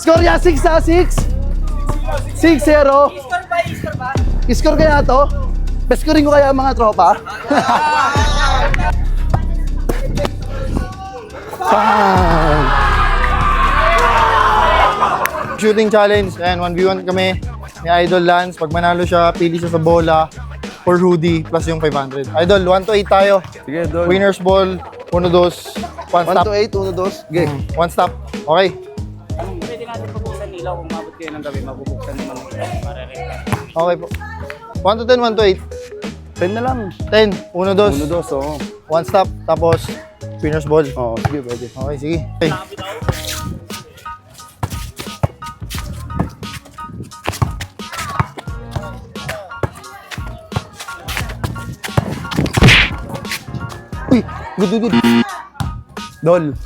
Score ya, 6 ha, 6. 6-0. I-score kaya to? Pescoring ko kaya mga tropa? Shooting challenge. Ayan, 1v1 kami ni Idol Lance. Pag manalo siya, pili siya sa bola or hoodie plus yung 500. Idol, 1 to 8 tayo. Sige, Dol. Winner's ball, 1, 2, 1 1 stop. to 8, 1 to 2. Game. 1 stop. Okay. Pwede natin pabuksan ilaw kung mabot kayo ng gabi, mabubuksan naman ng ilaw. Marereka. Okay po. 1 to 10, 1 to 8. 10 na lang. 10, 1, 2, 1 to 2, oo. 1 stop. Tapos, winner's ball. Oo, sige, pwede. Okay, sige. Okay. Uy, good. Dol.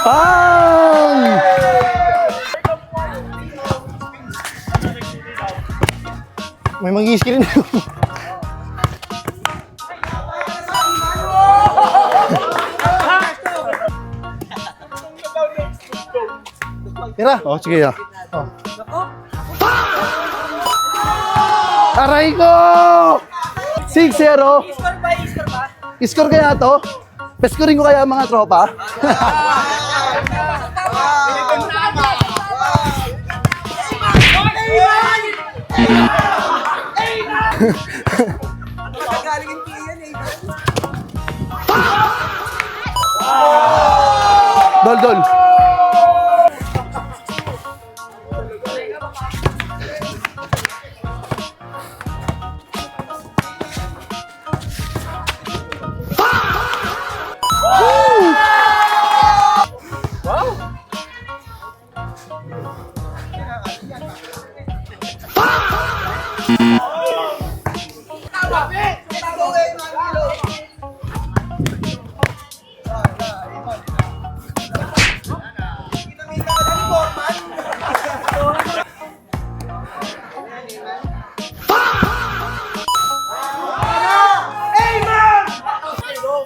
Ay! May mag-i-screen. Tira. Oh, sige ya. Aray ko! 6-0. I-score kaya to? Pescoring ko kaya mga tropa? Dol.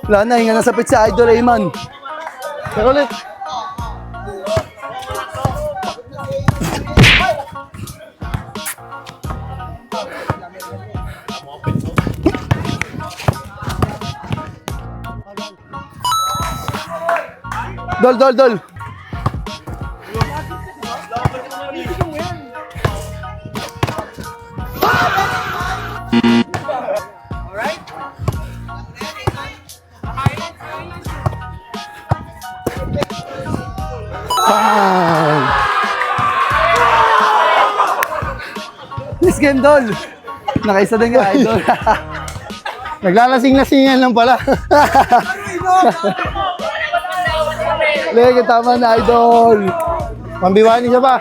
Wala na, hinga nasapit si Idol Rayman. Tira ulit. Dol. This game, Dol. Nakaisa din ka, Idol. Naglalasing-lasingan lang pala. Lege, tama na, Idol. Pambiwani siya pa.